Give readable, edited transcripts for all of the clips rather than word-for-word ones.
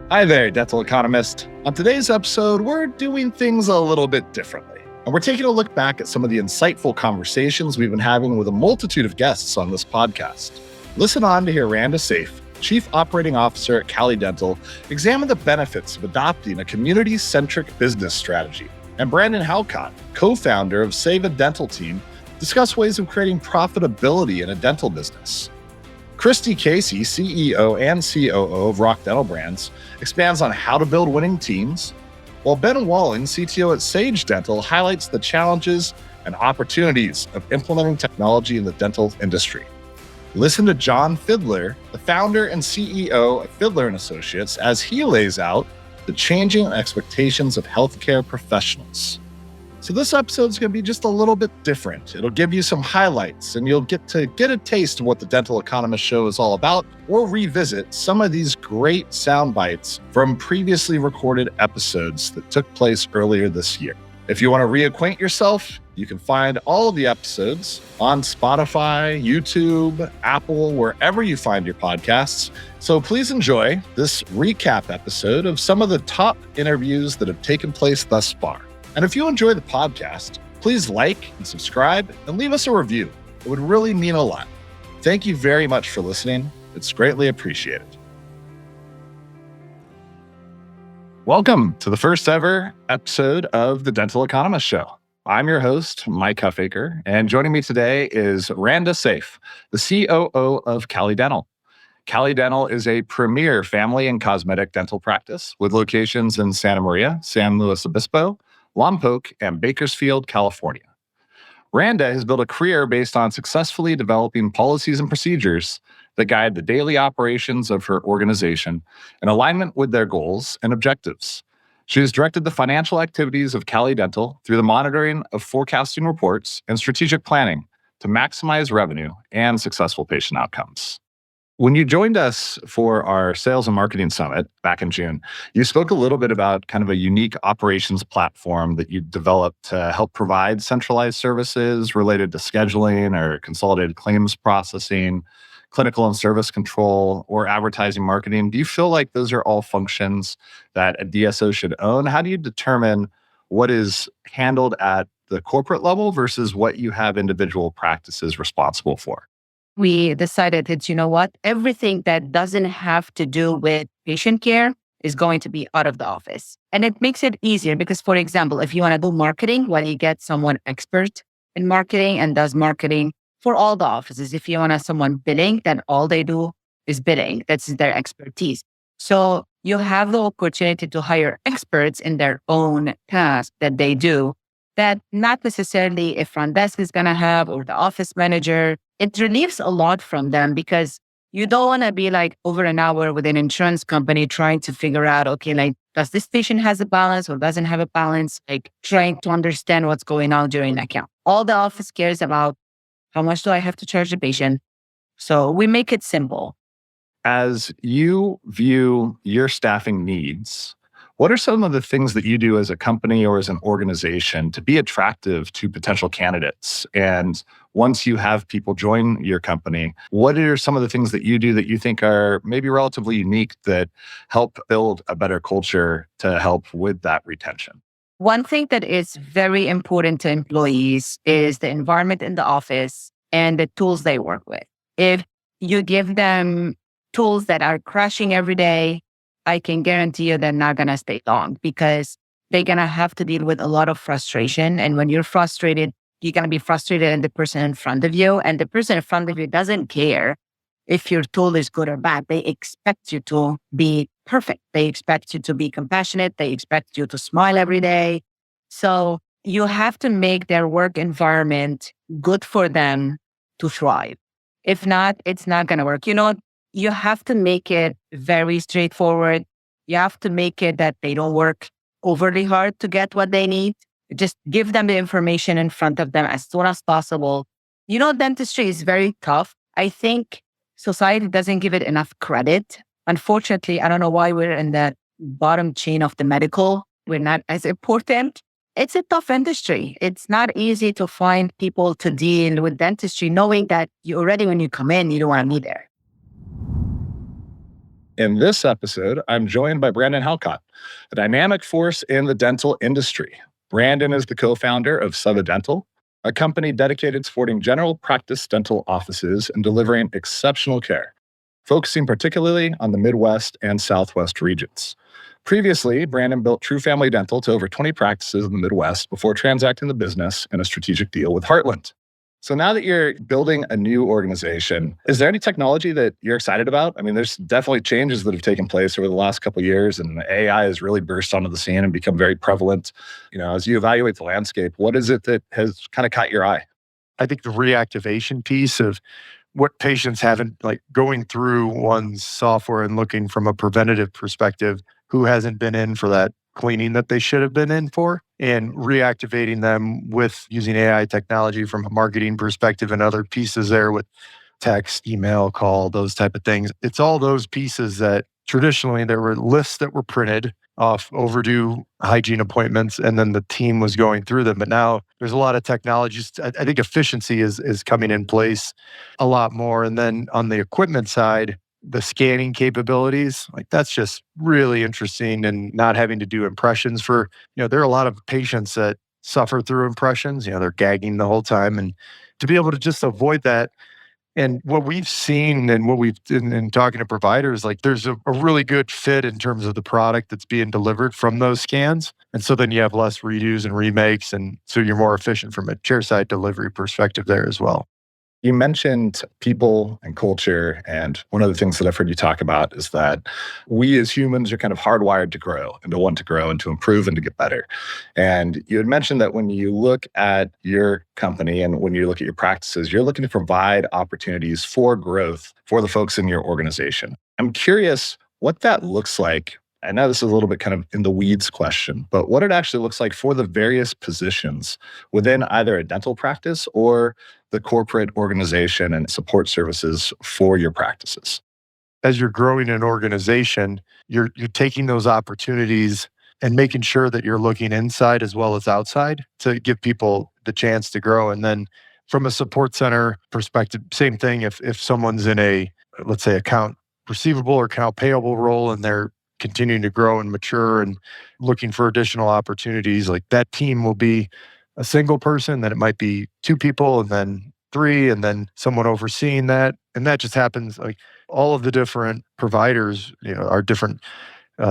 Hi there, Dental Economist. On today's episode, we're doing things a little bit differently. And we're taking a look back at some of the insightful conversations we've been having with a multitude of guests on this podcast. Listen on to hear Randa Safe, Chief Operating Officer at Cali Dental, examine the benefits of adopting a community-centric business strategy. And Brandon Halcott, co-founder of Save a Dental Team, discuss ways of creating profitability in a dental business. Christy Casey, CEO and COO of Rock Dental Brands, expands on how to build winning teams, while Ben Walling, CTO at Sage Dental, highlights the challenges and opportunities of implementing technology in the dental industry. Listen to John Fiddler, the founder and CEO of Fiddler & Associates, as he lays out the changing expectations of healthcare professionals. So this episode's going to be just a little bit different. It'll give you some highlights, and you'll get a taste of what the Dental Economist Show is all about. We'll revisit some of these great sound bites from previously recorded episodes that took place earlier this year. If you want to reacquaint yourself, you can find all of the episodes on Spotify, YouTube, Apple, wherever you find your podcasts. So please enjoy this recap episode of some of the top interviews that have taken place thus far. And if you enjoy the podcast, please like and subscribe and leave us a review. It would really mean a lot. Thank you very much for listening. It's greatly appreciated. Welcome to the first ever episode of the Dental Economist Show. I'm your host, Mike Huffaker, and joining me today is Randa Safe, the COO of Cali Dental. Cali Dental is a premier family and cosmetic dental practice with locations in Santa Maria, San Luis Obispo, Lompoc, and Bakersfield, California. Randa has built a career based on successfully developing policies and procedures that guide the daily operations of her organization in alignment with their goals and objectives. She has directed the financial activities of Cali Dental through the monitoring of forecasting reports and strategic planning to maximize revenue and successful patient outcomes. When you joined us for our Sales and Marketing Summit back in June, you spoke a little bit about kind of a unique operations platform that you developed to help provide centralized services related to scheduling or consolidated claims processing, clinical and service control, or advertising marketing. Do you feel like those are all functions that a DSO should own? How do you determine what is handled at the corporate level versus what you have individual practices responsible for? We decided that, everything that doesn't have to do with patient care is going to be out of the office. And it makes it easier because, for example, if you want to do marketing, you get someone expert in marketing and does marketing for all the offices. If you want someone bidding, then all they do is bidding. That's their expertise. So you have the opportunity to hire experts in their own task that they do that not necessarily a front desk is going to have or the office manager. It relieves a lot from them because you don't want to be over an hour with an insurance company trying to figure out, does this patient has a balance or doesn't have a balance? Trying to understand what's going on during the account. All the office cares about how much do I have to charge the patient? So we make it simple. As you view your staffing needs, what are some of the things that you do as a company or as an organization to be attractive to potential candidates? And once you have people join your company, what are some of the things that you do that you think are maybe relatively unique that help build a better culture to help with that retention? One thing that is very important to employees is the environment in the office and the tools they work with. If you give them tools that are crashing every day, I can guarantee you they're not going to stay long because they're going to have to deal with a lot of frustration. And when you're frustrated, you're going to be frustrated in the person in front of you. And the person in front of you doesn't care if your tool is good or bad. They expect you to be perfect. They expect you to be compassionate. They expect you to smile every day. So you have to make their work environment good for them to thrive. If not, it's not going to work. You have to make it very straightforward. You have to make it that they don't work overly hard to get what they need. Just give them the information in front of them as soon as possible. Dentistry is very tough. I think society doesn't give it enough credit. Unfortunately, I don't know why we're in that bottom chain of the medical. We're not as important. It's a tough industry. It's not easy to find people to deal with dentistry, knowing that you already, when you come in, you don't want to be there. In this episode, I'm joined by Brandon Halcott, a dynamic force in the dental industry. Brandon is the co-founder of Suva Dental, a company dedicated to supporting general practice dental offices and delivering exceptional care, focusing particularly on the Midwest and Southwest regions. Previously, Brandon built True Family Dental to over 20 practices in the Midwest before transacting the business in a strategic deal with Heartland. So now that you're building a new organization, is there any technology that you're excited about? I mean, there's definitely changes that have taken place over the last couple of years, and AI has really burst onto the scene and become very prevalent. As you evaluate the landscape, what is it that has kind of caught your eye? I think the reactivation piece of what patients haven't, like going through one's software and looking from a preventative perspective, who hasn't been in for that cleaning that they should have been in for, and reactivating them with using AI technology from a marketing perspective and other pieces there with text, email, call, those type of things. It's all those pieces that traditionally there were lists that were printed off overdue hygiene appointments, and then the team was going through them. But now there's a lot of technologies. I think efficiency is coming in place a lot more. And then on the equipment side, the scanning capabilities, like that's just really interesting, and not having to do impressions for, there are a lot of patients that suffer through impressions, they're gagging the whole time. And to be able to just avoid that. And what we've seen and what we've in talking to providers, like there's a really good fit in terms of the product that's being delivered from those scans. And so then you have less redos and remakes. And so you're more efficient from a chairside delivery perspective there as well. You mentioned people and culture, and one of the things that I've heard you talk about is that we as humans are kind of hardwired to grow and to want to grow and to improve and to get better. And you had mentioned that when you look at your company and when you look at your practices, you're looking to provide opportunities for growth for the folks in your organization. I'm curious what that looks like. I know this is a little bit kind of in the weeds question, but what it actually looks like for the various positions within either a dental practice or the corporate organization and support services for your practices. As you're growing an organization, you're taking those opportunities and making sure that you're looking inside as well as outside to give people the chance to grow. And then from a support center perspective, same thing. If someone's in a, let's say, account receivable or account payable role, and they're continuing to grow and mature and looking for additional opportunities, like that team will be a single person, then it might be two people, and then three, and then someone overseeing that. And that just happens, like all of the different providers, are different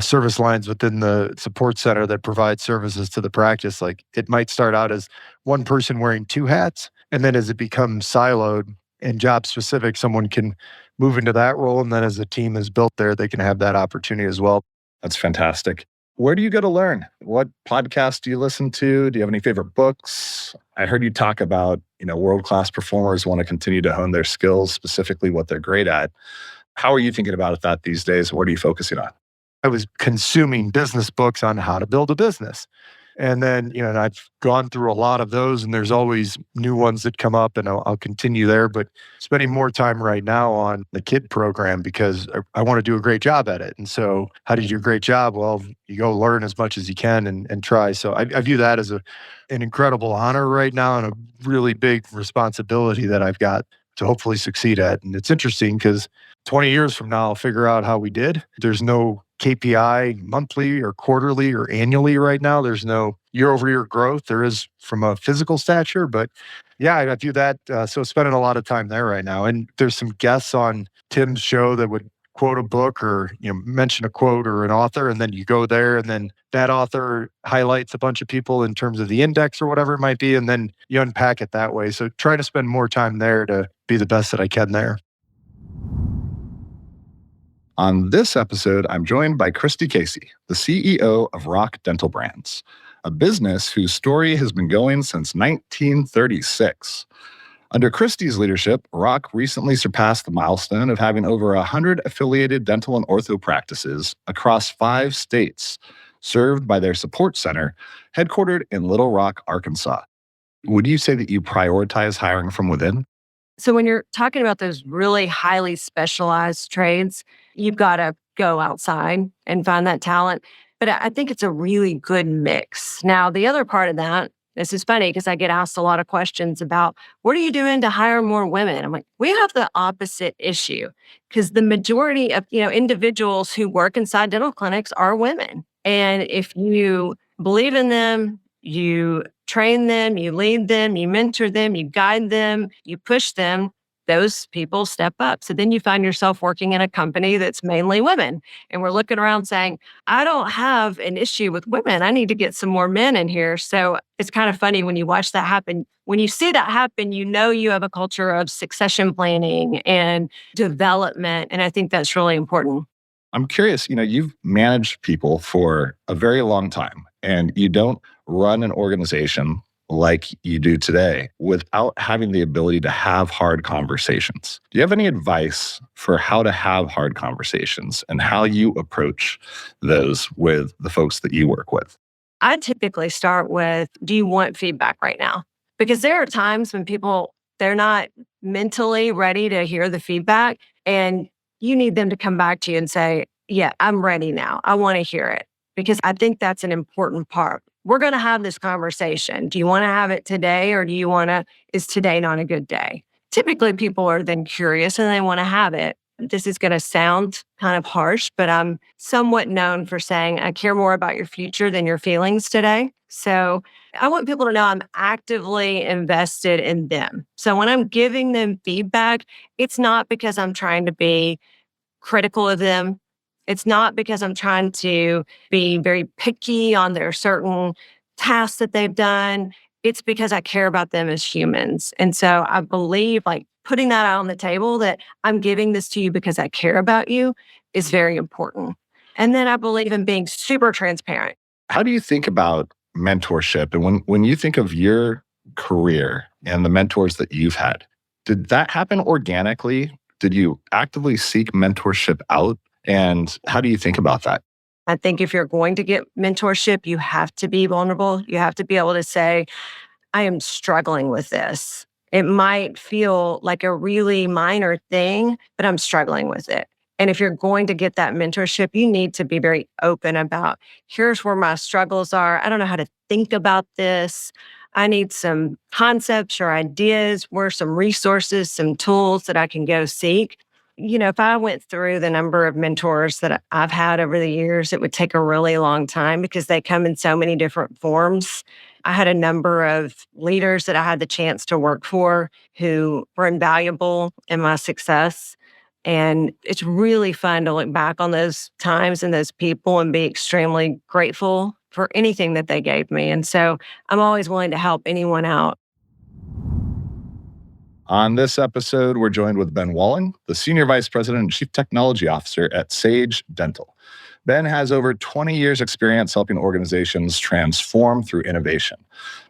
service lines within the support center that provide services to the practice. Like it might start out as one person wearing two hats, and then as it becomes siloed and job specific, someone can move into that role. And then as the team is built there, they can have that opportunity as well. That's fantastic. Where do you go to learn? What podcasts do you listen to? Do you have any favorite books? I heard you talk about, world-class performers want to continue to hone their skills, specifically what they're great at. How are you thinking about that these days? What are you focusing on? I was consuming business books on how to build a business. And then, and I've gone through a lot of those, and there's always new ones that come up, and I'll continue there. But spending more time right now on the KID program because I want to do a great job at it. And so how do you do a great job? Well, you go learn as much as you can and try. So I view that as an incredible honor right now, and a really big responsibility that I've got to hopefully succeed at. And it's interesting because 20 years from now, I'll figure out how we did. There's no KPI monthly or quarterly or annually right now. There's no year-over-year growth. There is from a physical stature, but yeah, I view that. So spending a lot of time there right now. And there's some guests on Tim's show that would quote a book or mention a quote or an author, and then you go there, and then that author highlights a bunch of people in terms of the index or whatever it might be, and then you unpack it that way. So try to spend more time there to be the best that I can there. On this episode, I'm joined by Christy Casey, the CEO of Rock Dental Brands, a business whose story has been going since 1936. Under Christy's leadership, Rock recently surpassed the milestone of having over 100 affiliated dental and ortho practices across 5 states, served by their support center, headquartered in Little Rock, Arkansas. Would you say that you prioritize hiring from within? So when you're talking about those really highly specialized trades, you've got to go outside and find that talent. But I think it's a really good mix. Now, the other part of that This is funny because I get asked a lot of questions about what are you doing to hire more women? I'm like, we have the opposite issue because the majority of individuals who work inside dental clinics are women. And if you believe in them, you train them, you lead them, you mentor them, you guide them, you push them, those people step up. So then you find yourself working in a company that's mainly women. And we're looking around saying, I don't have an issue with women. I need to get some more men in here. So it's kind of funny when you watch that happen. When you see that happen, you know you have a culture of succession planning and development. And I think that's really important. I'm curious, you've managed people for a very long time, and you don't run an organization like you do today without having the ability to have hard conversations. Do you have any advice for how to have hard conversations and how you approach those with the folks that you work with? I typically start with, do you want feedback right now? Because there are times when they're not mentally ready to hear the feedback, and you need them to come back to you and say, yeah, I'm ready now. I want to hear it. Because I think that's an important part. We're going to have this conversation. Do you want to have it today, or is today not a good day? Typically, people are then curious and they want to have it. This is going to sound kind of harsh, but I'm somewhat known for saying I care more about your future than your feelings today. So I want people to know I'm actively invested in them. So when I'm giving them feedback, it's not because I'm trying to be critical of them. It's not because I'm trying to be very picky on their certain tasks that they've done. It's because I care about them as humans. And so I believe putting that out on the table that I'm giving this to you because I care about you is very important. And then I believe in being super transparent. How do you think about mentorship? And when you think of your career and the mentors that you've had, did that happen organically? Did you actively seek mentorship out? And how do you think about that? I think if you're going to get mentorship, you have to be vulnerable. You have to be able to say, I am struggling with this. It might feel like a really minor thing, but I'm struggling with it. And if you're going to get that mentorship, you need to be very open about, here's where my struggles are. I don't know how to think about this. I need some concepts or ideas, where some resources, some tools that I can go seek. If I went through the number of mentors that I've had over the years, it would take a really long time because they come in so many different forms. I had a number of leaders that I had the chance to work for who were invaluable in my success. And it's really fun to look back on those times and those people and be extremely grateful for anything that they gave me. And so I'm always willing to help anyone out. On this episode, we're joined with Ben Walling, the Senior Vice President and Chief Technology Officer at Sage Dental. Ben has over 20 years experience helping organizations transform through innovation.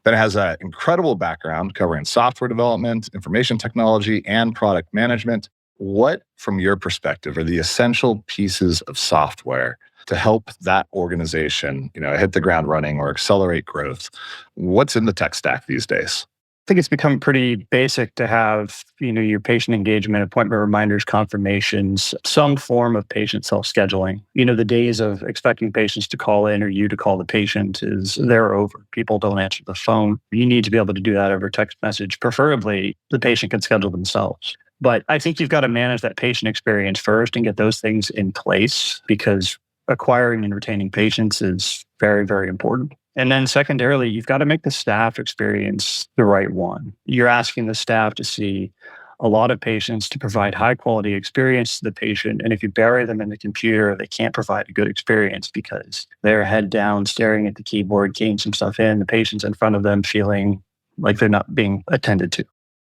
Ben has an incredible background covering software development, information technology, and product management. What, from your perspective, are the essential pieces of software to help that organization, hit the ground running or accelerate growth? What's in the tech stack these days? I think it's become pretty basic to have, your patient engagement, appointment reminders, confirmations, some form of patient self-scheduling. The days of expecting patients to call in or you to call the patient they're over. People don't answer the phone. You need to be able to do that over text message. Preferably, the patient can schedule themselves. But I think you've got to manage that patient experience first and get those things in place, because acquiring and retaining patients is very, very important. And then secondarily, you've got to make the staff experience the right one. You're asking the staff to see a lot of patients, to provide high quality experience to the patient. And if you bury them in the computer, they can't provide a good experience because they're head down, staring at the keyboard, keying some stuff in, the patient's in front of them feeling like they're not being attended to.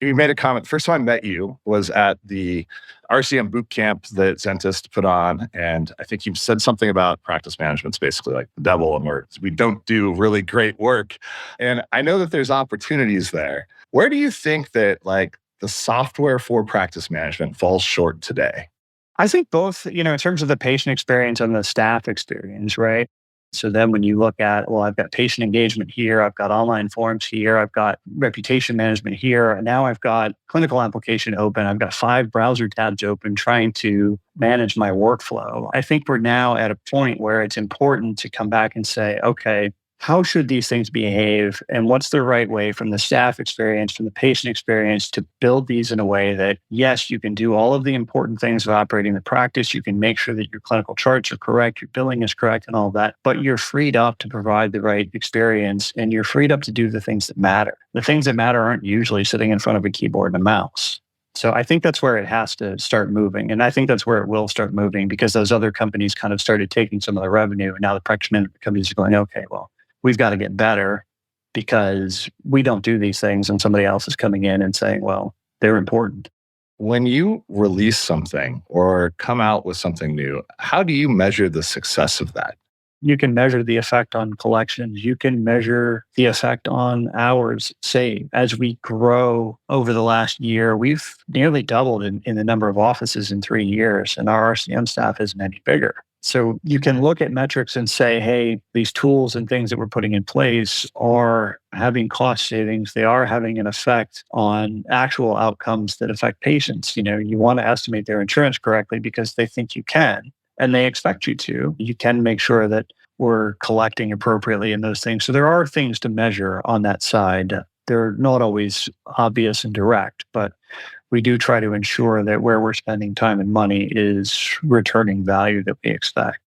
You made a comment. First time I met you was at the RCM boot camp that Zentist put on. And I think you said something about practice management's basically like the devil, and we don't do really great work. And I know that there's opportunities there. Where do you think that the software for practice management falls short today? I think both, in terms of the patient experience and the staff experience, right? So then when you look at, I've got patient engagement here, I've got online forms here, I've got reputation management here, and now I've got clinical application open, I've got 5 browser tabs open trying to manage my workflow. I think we're now at a point where it's important to come back and say, okay, how should these things behave, and what's the right way from the staff experience, from the patient experience, to build these in a way that, yes, you can do all of the important things of operating the practice. You can make sure that your clinical charts are correct, your billing is correct, and all of that, but you're freed up to provide the right experience, and you're freed up to do the things that matter. The things that matter aren't usually sitting in front of a keyboard and a mouse. So I think that's where it has to start moving. And I think that's where it will start moving, because those other companies kind of started taking some of the revenue. And now the practice management companies are going, okay, well, we've got to get better because we don't do these things. And somebody else is coming in and saying, well, they're important. When you release something or come out with something new, how do you measure the success of that? You can measure the effect on collections. You can measure the effect on hours saved. As we grow over the last year, we've nearly doubled in the number of offices in 3 years, and our RCM staff isn't any bigger. So you can look at metrics and say, hey, these tools and things that we're putting in place are having cost savings. They are having an effect on actual outcomes that affect patients. You want to estimate their insurance correctly because they think you can, and they expect you to. You can make sure that we're collecting appropriately in those things. So there are things to measure on that side. They're not always obvious and direct, but we do try to ensure that where we're spending time and money is returning value that we expect.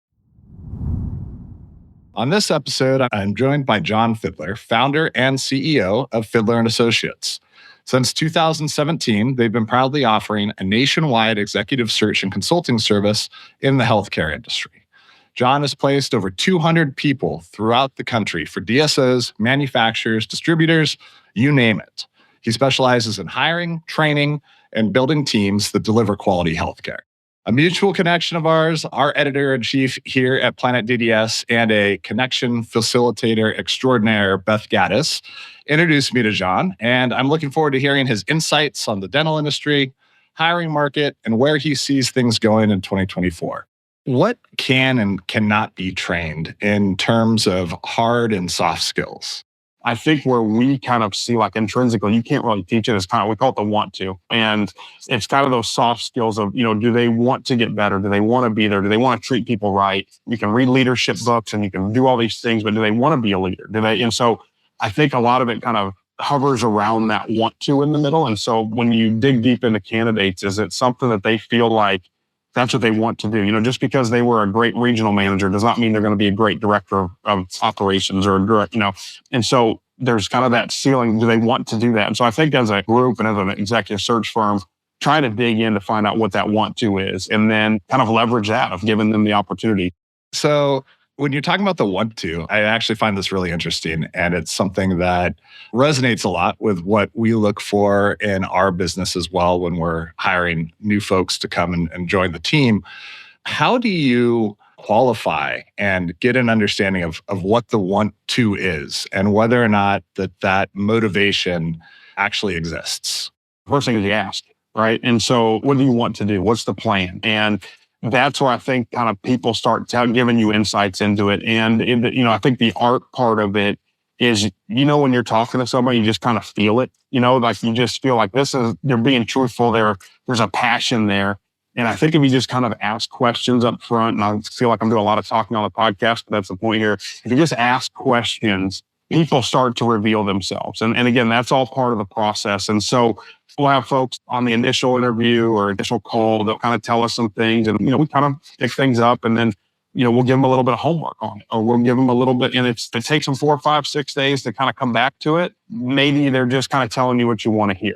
On this episode, I'm joined by John Fidler, founder and CEO of Fidler & Associates. Since 2017, they've been proudly offering a nationwide executive search and consulting service in the healthcare industry. John has placed over 200 people throughout the country for DSOs, manufacturers, distributors, you name it. He specializes in hiring, training, and building teams that deliver quality healthcare. A mutual connection of ours, our editor-in-chief here at Planet DDS and a connection facilitator extraordinaire, Beth Gaddis, introduced me to John, and I'm looking forward to hearing his insights on the dental industry, hiring market, and where he sees things going in 2024. What can and cannot be trained in terms of hard and soft skills? I think where we kind of see like intrinsically, you can't really teach it. It's kind of, we call it the want to. And it's kind of those soft skills of, do they want to get better? Do they want to be there? Do they want to treat people right? You can read leadership books and you can do all these things, but do they want to be a leader? And so I think a lot of it kind of hovers around that want to in the middle. And so when you dig deep into candidates, is it something that they feel like that's what they want to do? Just because they were a great regional manager does not mean they're going to be a great director of operations or direct, And so there's kind of that ceiling. Do they want to do that? And so I think as a group and as an executive search firm, try to dig in to find out what that want to is, and then kind of leverage that of giving them the opportunity. So when you're talking about the want to, I actually find this really interesting. And it's something that resonates a lot with what we look for in our business as well when we're hiring new folks to come and join the team. How do you qualify and get an understanding of what the want to is and whether or not that motivation actually exists? First thing is you ask, right? And so what do you want to do? What's the plan? And that's where I think kind of people start giving you insights into it. And, I think the art part of it is, when you're talking to somebody, you just kind of feel it, like you just feel like they're being truthful. There's a passion there. And I think if you just kind of ask questions up front, and I feel like I'm doing a lot of talking on the podcast, but that's the point here. If you just ask questions, people start to reveal themselves. And again, that's all part of the process. And so we'll have folks on the initial interview or initial call, they'll kind of tell us some things, and, we kind of pick things up, and then, we'll give them a little bit of homework on it, or we'll give them a little bit, and if it takes them 4, 5, 6 days to kind of come back to it, maybe they're just kind of telling you what you want to hear.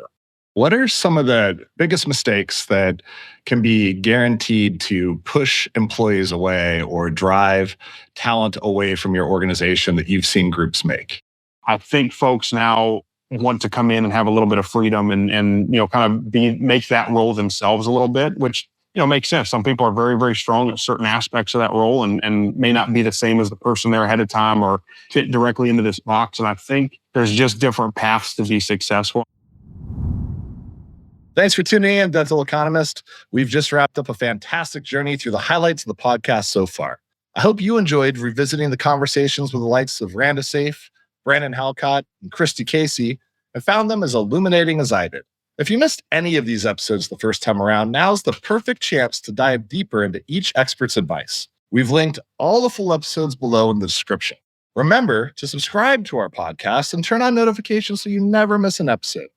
What are some of the biggest mistakes that can be guaranteed to push employees away or drive talent away from your organization that you've seen groups make? I think folks now want to come in and have a little bit of freedom and kind of make that role themselves a little bit, which, makes sense. Some people are very, very strong at certain aspects of that role and may not be the same as the person there ahead of time or fit directly into this box. And I think there's just different paths to be successful. Thanks for tuning in, Dental Economist. We've just wrapped up a fantastic journey through the highlights of the podcast so far. I hope you enjoyed revisiting the conversations with the likes of Randa Safe, Brandon Halcott, and Christy Casey, and found them as illuminating as I did. If you missed any of these episodes the first time around, now's the perfect chance to dive deeper into each expert's advice. We've linked all the full episodes below in the description. Remember to subscribe to our podcast and turn on notifications so you never miss an episode.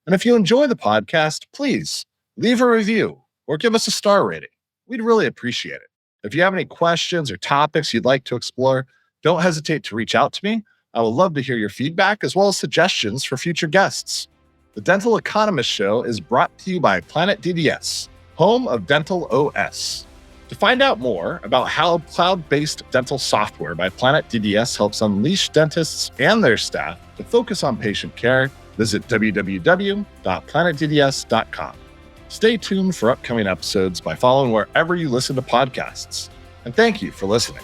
And if you enjoy the podcast, please leave a review or give us a star rating. We'd really appreciate it. If you have any questions or topics you'd like to explore, don't hesitate to reach out to me. I would love to hear your feedback as well as suggestions for future guests. The Dental Economist Show is brought to you by Planet DDS, home of Dental OS. To find out more about how cloud-based dental software by Planet DDS helps unleash dentists and their staff to focus on patient care, visit www.planetdds.com. Stay tuned for upcoming episodes by following wherever you listen to podcasts. And thank you for listening.